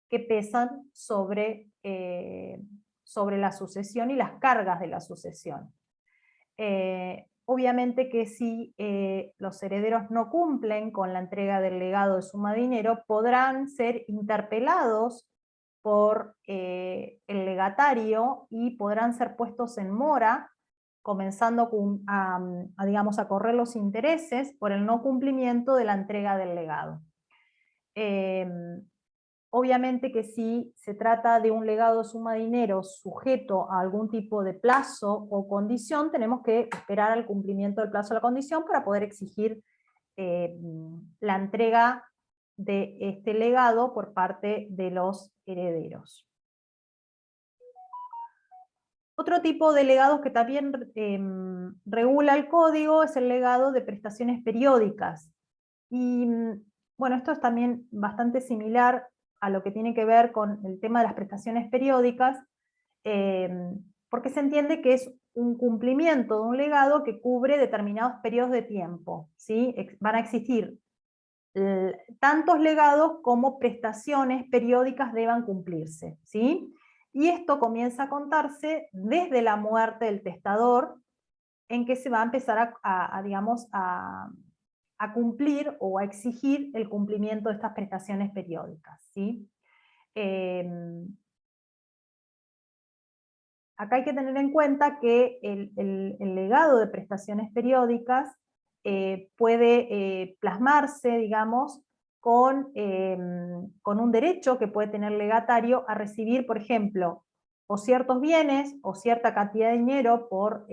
que pesan sobre la sucesión y las cargas de la sucesión. Obviamente que si los herederos no cumplen con la entrega del legado de suma de dinero, podrán ser interpelados por el legatario y podrán ser puestos en mora, comenzando digamos, a correr los intereses por el no cumplimiento de la entrega del legado. Obviamente que si se trata de un legado de suma de dinero sujeto a algún tipo de plazo o condición, tenemos que esperar al cumplimiento del plazo o la condición para poder exigir la entrega de este legado por parte de los herederos. Otro tipo de legados que también regula el código es el legado de prestaciones periódicas. Y bueno, esto es también bastante similar a lo que tiene que ver con el tema de las prestaciones periódicas, porque se entiende que es un cumplimiento de un legado que cubre determinados periodos de tiempo, ¿sí? Van a existir tantos legados como prestaciones periódicas deban cumplirse, ¿sí? Y esto comienza a contarse desde la muerte del testador, en que se va a empezar digamos, a cumplir o a exigir el cumplimiento de estas prestaciones periódicas, ¿sí? Acá hay que tener en cuenta que el legado de prestaciones periódicas puede plasmarse, digamos, con un derecho que puede tener el legatario a recibir, por ejemplo, o ciertos bienes o cierta cantidad de dinero por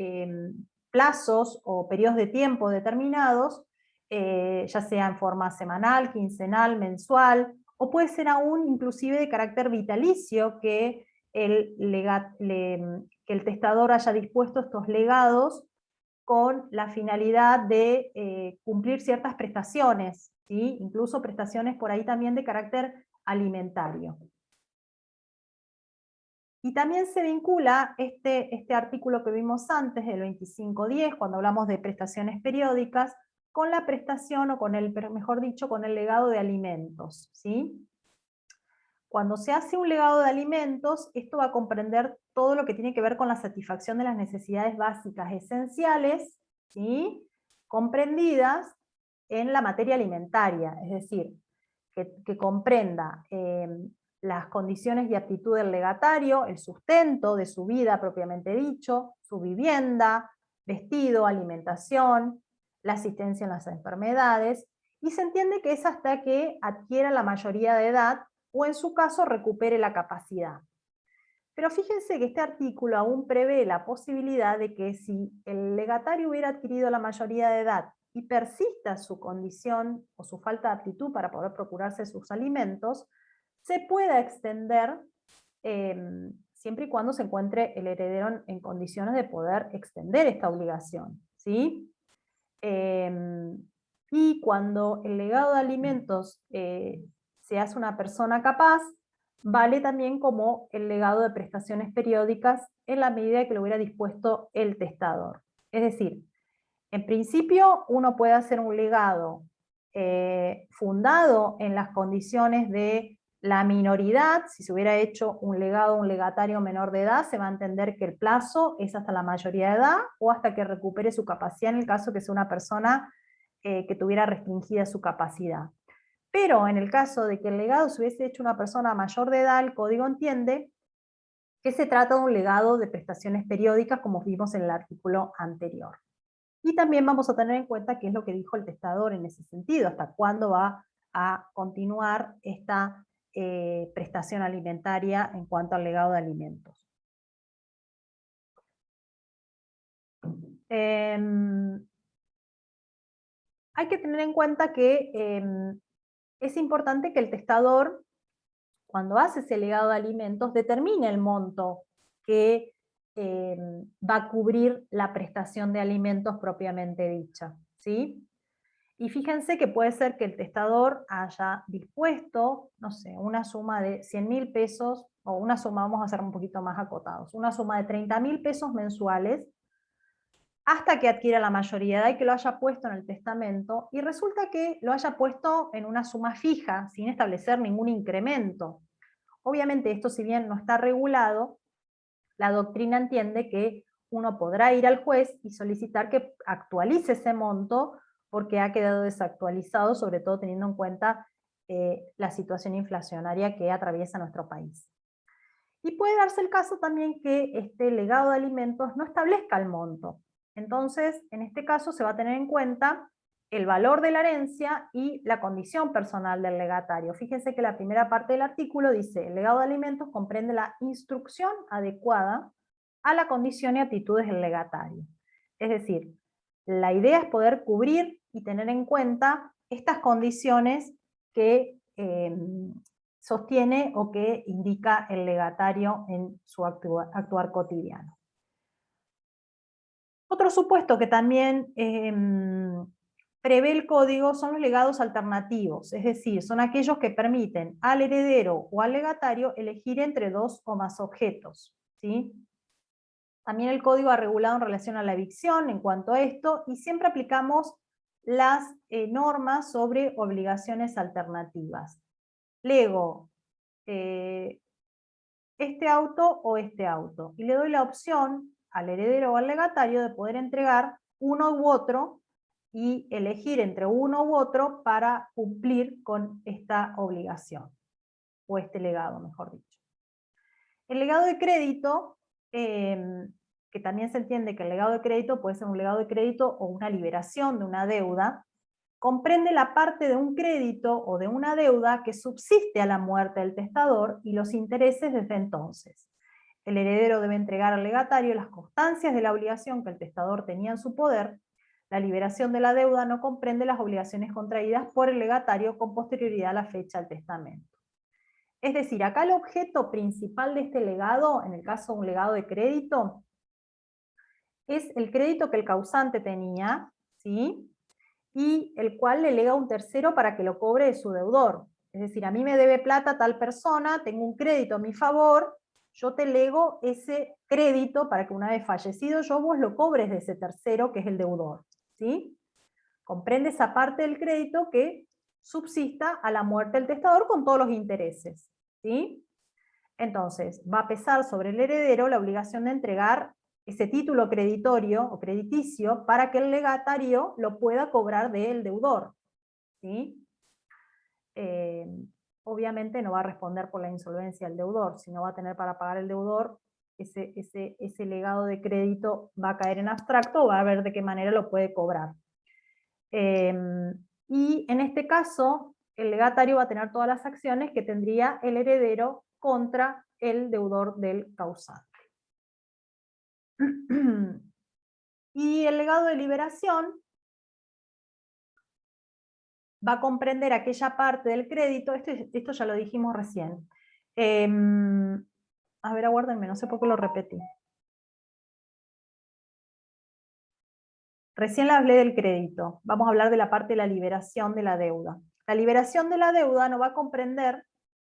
plazos o periodos de tiempo determinados, ya sea en forma semanal, quincenal, mensual, o puede ser aún inclusive de carácter vitalicio, que que el testador haya dispuesto estos legados con la finalidad de cumplir ciertas prestaciones, ¿sí? Incluso prestaciones por ahí también de carácter alimentario. Y también se vincula este artículo que vimos antes, del 2510, cuando hablamos de prestaciones periódicas, con la prestación, o mejor dicho, con el legado de alimentos, ¿sí? Cuando se hace un legado de alimentos, esto va a comprender todo lo que tiene que ver con la satisfacción de las necesidades básicas esenciales, ¿sí? Comprendidas en la materia alimentaria, es decir, que comprenda las condiciones y aptitud del legatario, el sustento de su vida propiamente dicho, su vivienda, vestido, alimentación, la asistencia en las enfermedades, y se entiende que es hasta que adquiera la mayoría de edad o en su caso recupere la capacidad. Pero fíjense que este artículo aún prevé la posibilidad de que si el legatario hubiera adquirido la mayoría de edad y persista su condición o su falta de aptitud para poder procurarse sus alimentos, se pueda extender siempre y cuando se encuentre el heredero en condiciones de poder extender esta obligación, ¿sí? Y cuando el legado de alimentos se hace una persona capaz, vale también como el legado de prestaciones periódicas en la medida que lo hubiera dispuesto el testador. Es decir, en principio uno puede hacer un legado fundado en las condiciones de la minoridad. Si se hubiera hecho un legado, un legatario menor de edad, se va a entender que el plazo es hasta la mayoría de edad o hasta que recupere su capacidad en el caso que sea una persona que tuviera restringida su capacidad. Pero en el caso de que el legado se hubiese hecho una persona mayor de edad, el código entiende que se trata de un legado de prestaciones periódicas, como vimos en el artículo anterior. Y también vamos a tener en cuenta qué es lo que dijo el testador en ese sentido, hasta cuándo va a continuar esta prestación alimentaria en cuanto al legado de alimentos. Hay que tener en cuenta que es importante que el testador, cuando hace ese legado de alimentos, determine el monto que va a cubrir la prestación de alimentos propiamente dicha, ¿sí? Y fíjense que puede ser que el testador haya dispuesto, no sé, una suma de 100.000 pesos, o una suma, vamos a hacer un poquito más acotados, una suma de 30.000 pesos mensuales, hasta que adquiera la mayoría de edad y que lo haya puesto en el testamento, y resulta que lo haya puesto en una suma fija, sin establecer ningún incremento. Obviamente esto, si bien no está regulado, la doctrina entiende que uno podrá ir al juez y solicitar que actualice ese monto porque ha quedado desactualizado, sobre todo teniendo en cuenta la situación inflacionaria que atraviesa nuestro país. Y puede darse el caso también que este legado de alimentos no establezca el monto. Entonces, en este caso se va a tener en cuenta el valor de la herencia y la condición personal del legatario. Fíjense que la primera parte del artículo dice: el legado de alimentos comprende la instrucción adecuada a la condición y aptitudes del legatario. Es decir, la idea es poder cubrir y tener en cuenta estas condiciones que sostiene o que indica el legatario en su actuar cotidiano. Otro supuesto que también prevé el código son los legados alternativos, es decir, son aquellos que permiten al heredero o al legatario elegir entre dos o más objetos, ¿sí? También el código ha regulado en relación a la evicción en cuanto a esto, y siempre aplicamos las normas sobre obligaciones alternativas. Lego este auto o este auto, y le doy la opción al heredero o al legatario de poder entregar uno u otro y elegir entre uno u otro para cumplir con esta obligación, o este legado, mejor dicho. El legado de crédito, que también se entiende que el legado de crédito puede ser un legado de crédito o una liberación de una deuda, comprende la parte de un crédito o de una deuda que subsiste a la muerte del testador y los intereses desde entonces. El heredero debe entregar al legatario las constancias de la obligación que el testador tenía en su poder. La liberación de la deuda no comprende las obligaciones contraídas por el legatario con posterioridad a la fecha del testamento. Es decir, acá el objeto principal de este legado, en el caso de un legado de crédito, es el crédito que el causante tenía, ¿sí?, y el cual le lega a un tercero para que lo cobre de su deudor. Es decir, a mí me debe plata tal persona, tengo un crédito a mi favor, yo te lego ese crédito para que una vez fallecido yo, vos lo cobres de ese tercero que es el deudor, ¿sí? Comprende esa parte del crédito que subsista a la muerte del testador con todos los intereses, ¿sí? Entonces, va a pesar sobre el heredero la obligación de entregar ese título creditorio o crediticio para que el legatario lo pueda cobrar del deudor, ¿sí? Obviamente no va a responder por la insolvencia del deudor, sino va a tener para pagar el deudor ese legado de crédito va a caer en abstracto o va a ver de qué manera lo puede cobrar. Y en este caso, el legatario va a tener todas las acciones que tendría el heredero contra el deudor del causante. Y el legado de liberación va a comprender aquella parte del crédito, esto ya lo dijimos recién. A ver, aguárdenme, no sé por qué lo repetí. Recién le hablé del crédito, vamos a hablar de la parte de la liberación de la deuda. La liberación de la deuda no va a comprender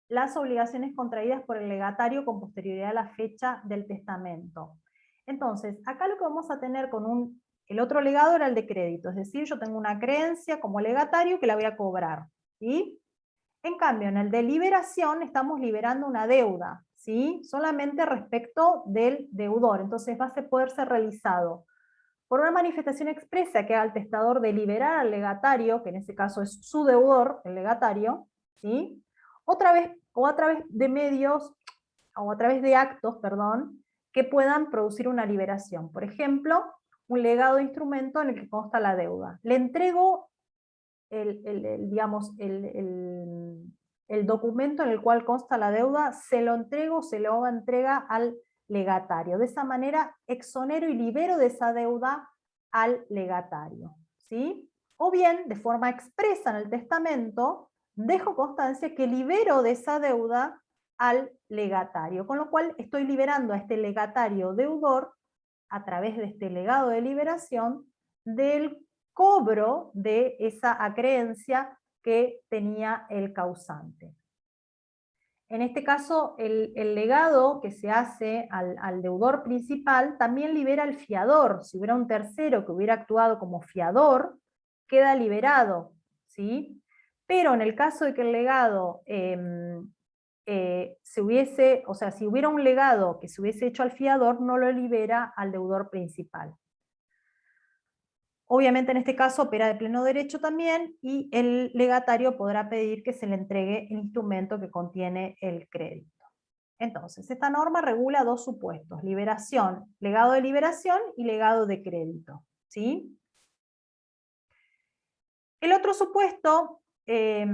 las obligaciones contraídas por el legatario con posterioridad a la fecha del testamento. Entonces, acá lo que vamos a tener con el otro legado era el de crédito, es decir, yo tengo una creencia como legatario que la voy a cobrar, ¿sí? En cambio, en el de liberación estamos liberando una deuda, ¿sí? Solamente respecto del deudor, entonces va a poder ser realizado por una manifestación expresa que haga el testador de liberar al legatario, que en este caso es su deudor, el legatario, ¿sí? O a través de medios, o a través de actos, perdón, que puedan producir una liberación. Por ejemplo, un legado de instrumento en el que consta la deuda. Le entrego digamos, el documento en el cual consta la deuda, se lo entrego, se lo entrega al legatario. De esa manera exonero y libero de esa deuda al legatario, ¿sí? O bien, de forma expresa en el testamento, dejo constancia que libero de esa deuda al legatario, con lo cual estoy liberando a este legatario deudor a través de este legado de liberación del cobro de esa acreencia que tenía el causante. En este caso, el legado que se hace al deudor principal también libera al fiador. Si hubiera un tercero que hubiera actuado como fiador, queda liberado, ¿sí? Pero en el caso de que el legado si hubiera un legado que se hubiese hecho al fiador, no lo libera al deudor principal. Obviamente en este caso opera de pleno derecho también y el legatario podrá pedir que se le entregue el instrumento que contiene el crédito. Entonces, esta norma regula dos supuestos: liberación, legado de liberación y legado de crédito, ¿sí? El otro supuesto es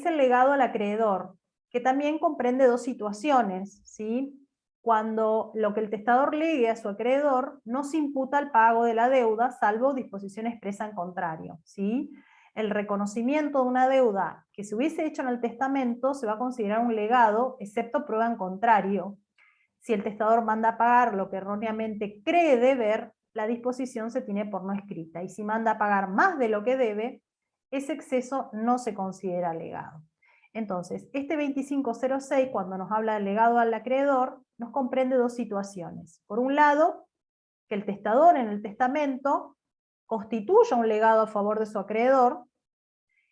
el legado al acreedor, que también comprende dos situaciones, ¿sí? Cuando lo que el testador legue a su acreedor no se imputa al pago de la deuda, salvo disposición expresa en contrario, ¿sí? El reconocimiento de una deuda que se hubiese hecho en el testamento se va a considerar un legado, excepto prueba en contrario. Si el testador manda a pagar lo que erróneamente cree deber, la disposición se tiene por no escrita, y si manda a pagar más de lo que debe, ese exceso no se considera legado. Entonces, este 2506, cuando nos habla del legado al acreedor, nos comprende dos situaciones. Por un lado, que el testador en el testamento constituya un legado a favor de su acreedor,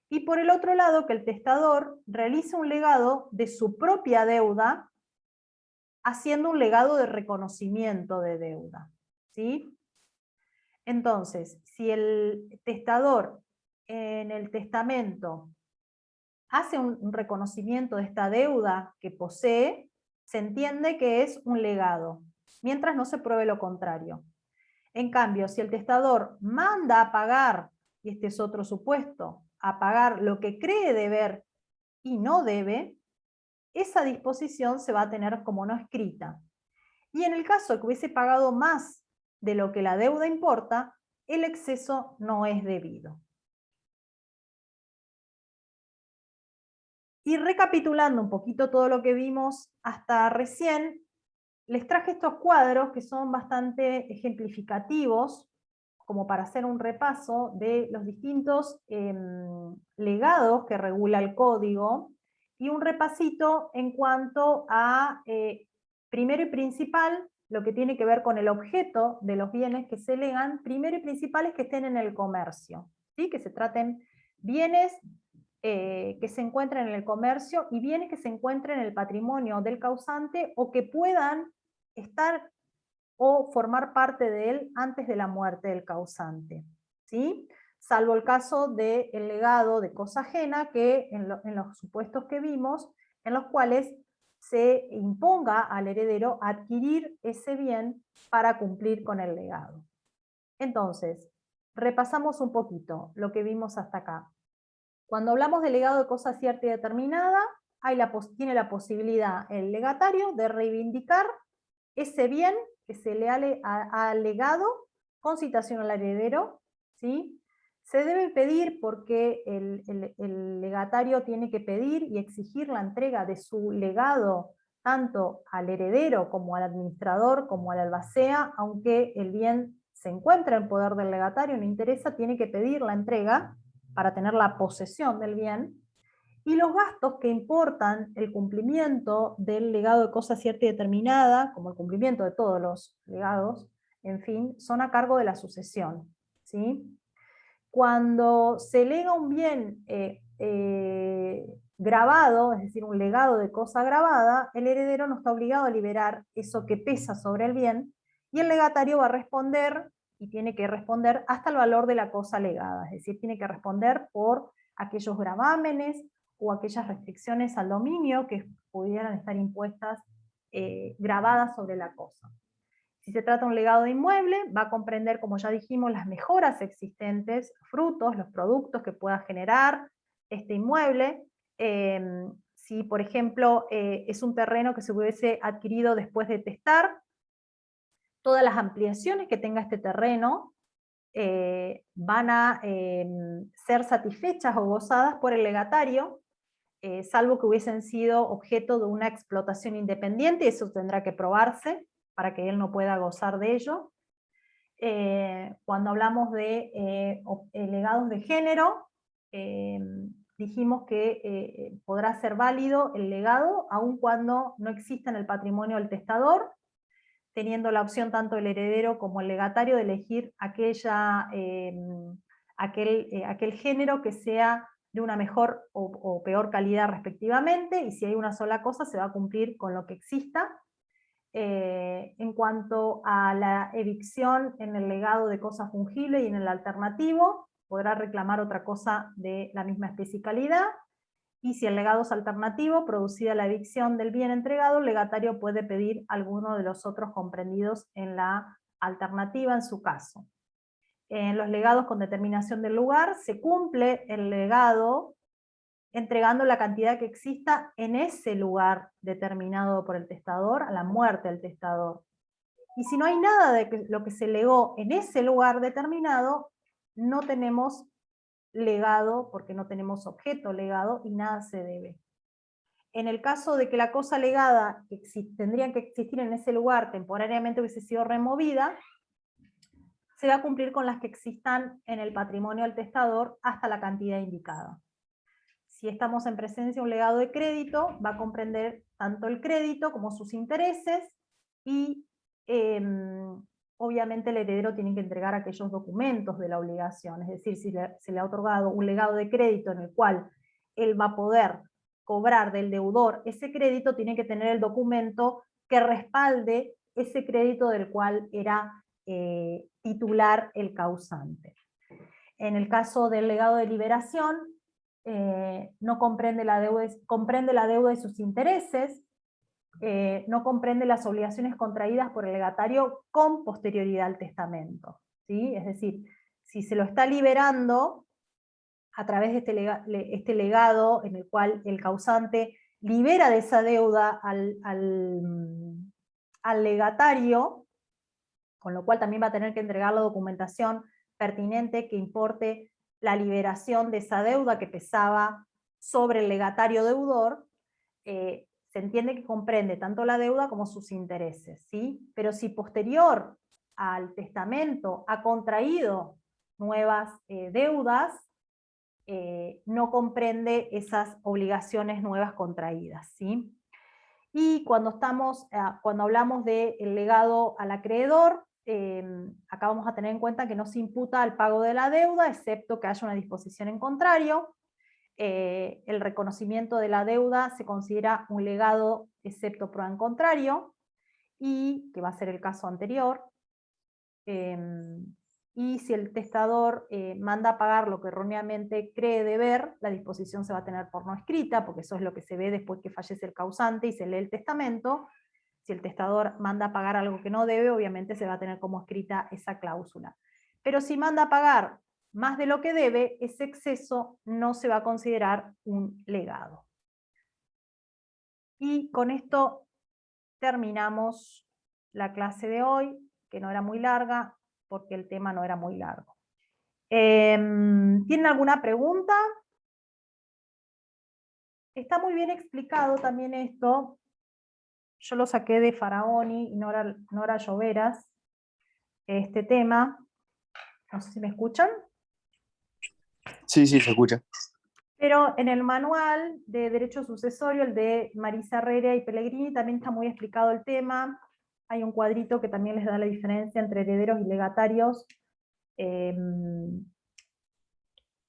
y por el otro lado, que el testador realice un legado de su propia deuda, haciendo un legado de reconocimiento de deuda, ¿sí? Entonces, si el testador en el testamento hace un reconocimiento de esta deuda que posee, se entiende que es un legado, mientras no se pruebe lo contrario. En cambio, si el testador manda a pagar, y este es otro supuesto, a pagar lo que cree deber y no debe, esa disposición se va a tener como no escrita. Y en el caso de que hubiese pagado más de lo que la deuda importa, el exceso no es debido. Y recapitulando un poquito todo lo que vimos hasta recién, les traje estos cuadros que son bastante ejemplificativos, como para hacer un repaso de los distintos legados que regula el código, y un repasito en cuanto a, primero y principal, lo que tiene que ver con el objeto de los bienes que se legan. Primero y principal es que estén en el comercio, ¿sí? Que se traten bienes que se encuentren en el comercio y bienes que se encuentren en el patrimonio del causante o que puedan estar o formar parte de él antes de la muerte del causante, ¿sí? Salvo el caso del legado de cosa ajena, que en los supuestos que vimos, en los cuales se imponga al heredero adquirir ese bien para cumplir con el legado. Entonces, repasamos un poquito lo que vimos hasta acá. Cuando hablamos de legado de cosa cierta y determinada, tiene la posibilidad el legatario de reivindicar ese bien que se le ha legado con citación al heredero, ¿sí? Se debe pedir porque el legatario tiene que pedir y exigir la entrega de su legado tanto al heredero como al administrador, como al albacea, aunque el bien se encuentra en poder del legatario, no interesa, tiene que pedir la entrega para tener la posesión del bien, y los gastos que importan el cumplimiento del legado de cosa cierta y determinada, como el cumplimiento de todos los legados, en fin, son a cargo de la sucesión, ¿sí? Cuando se lega un bien grabado, es decir, un legado de cosa grabada, el heredero no está obligado a liberar eso que pesa sobre el bien, y el legatario va a responder, y tiene que responder hasta el valor de la cosa legada, es decir, tiene que responder por aquellos gravámenes o aquellas restricciones al dominio que pudieran estar impuestas grabadas sobre la cosa. Si se trata de un legado de inmueble, va a comprender, como ya dijimos, las mejoras existentes, frutos, los productos que pueda generar este inmueble. Si, por ejemplo, es un terreno que se hubiese adquirido después de testar, todas las ampliaciones que tenga este terreno van a ser satisfechas o gozadas por el legatario, salvo que hubiesen sido objeto de una explotación independiente, y eso tendrá que probarse para que él no pueda gozar de ello. Cuando hablamos de legados de género, dijimos que podrá ser válido el legado aun cuando no exista en el patrimonio del testador, teniendo la opción tanto el heredero como el legatario de elegir aquel género que sea de una mejor o peor calidad respectivamente, y si hay una sola cosa se va a cumplir con lo que exista. En cuanto a la evicción en el legado de cosa fungible y en el alternativo, podrá reclamar otra cosa de la misma especie y calidad, y si el legado es alternativo, producida la evicción del bien entregado, el legatario puede pedir alguno de los otros comprendidos en la alternativa en su caso. En los legados con determinación del lugar, se cumple el legado entregando la cantidad que exista en ese lugar determinado por el testador a la muerte del testador. Y si no hay nada de lo que se legó en ese lugar determinado, no tenemos legado, porque no tenemos objeto legado y nada se debe. En el caso de que la cosa legada que tendría que existir en ese lugar temporariamente hubiese sido removida, se va a cumplir con las que existan en el patrimonio del testador hasta la cantidad indicada. Si estamos en presencia de un legado de crédito, va a comprender tanto el crédito como sus intereses, y obviamente el heredero tiene que entregar aquellos documentos de la obligación, es decir, si se le ha otorgado un legado de crédito en el cual él va a poder cobrar del deudor ese crédito, tiene que tener el documento que respalde ese crédito del cual era titular el causante. En el caso del legado de liberación, no comprende la deuda y sus intereses, no comprende las obligaciones contraídas por el legatario con posterioridad al testamento, ¿sí? Es decir, si se lo está liberando a través de este legado en el cual el causante libera de esa deuda al legatario, con lo cual también va a tener que entregar la documentación pertinente que importe la liberación de esa deuda que pesaba sobre el legatario deudor, se entiende que comprende tanto la deuda como sus intereses, ¿sí? Pero si posterior al testamento ha contraído nuevas deudas, no comprende esas obligaciones nuevas contraídas, ¿sí? Y cuando hablamos del legado al acreedor, acá vamos a tener en cuenta que no se imputa al pago de la deuda, excepto que haya una disposición en contrario. El reconocimiento de la deuda se considera un legado excepto prueba en contrario, y que va a ser el caso anterior. y si el testador manda a pagar lo que erróneamente cree deber, la disposición se va a tener por no escrita, porque eso es lo que se ve después que fallece el causante y se lee el testamento. Si el testador manda a pagar algo que no debe, obviamente se va a tener como escrita esa cláusula. Pero si manda a pagar más de lo que debe, ese exceso no se va a considerar un legado. Y con esto terminamos la clase de hoy, que no era muy larga, porque el tema no era muy largo. ¿Tienen alguna pregunta? Está muy bien explicado también esto. Yo lo saqué de Faraoni y Nora Lloveras, este tema. No sé si me escuchan. Sí, se escucha. Pero en el manual de derecho sucesorio, el de Marisa Herrera y Pellegrini, también está muy explicado el tema. Hay un cuadrito que también les da la diferencia entre herederos y legatarios.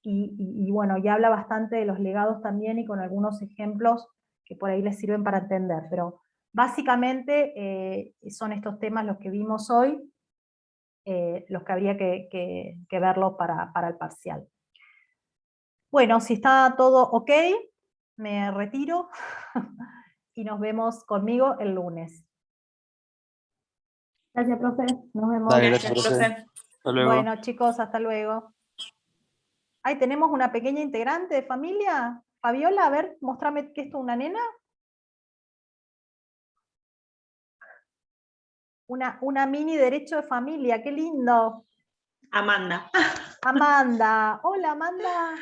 Y bueno, ya habla bastante de los legados también, y con algunos ejemplos que por ahí les sirven para entender. Pero básicamente son estos temas los que vimos hoy, los que habría que verlo para el parcial. Bueno, si está todo ok, me retiro y nos vemos conmigo el lunes. Gracias, profe. Nos vemos. Dale, Gracias, profe. Hasta luego. Bueno, chicos, hasta luego. Ahí tenemos una pequeña integrante de familia. Fabiola, a ver, mostrame que esto es una nena. Una mini derecho de familia, qué lindo. Amanda. Amanda. Hola, Amanda.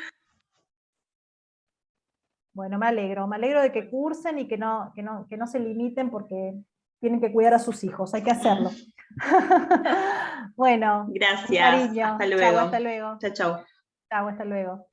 Bueno, me alegro de que cursen y que no se limiten, porque tienen que cuidar a sus hijos, hay que hacerlo. Bueno, Gracias. cariño. Hasta Chau, luego. hasta luego. Chao, chao. Chau, hasta luego.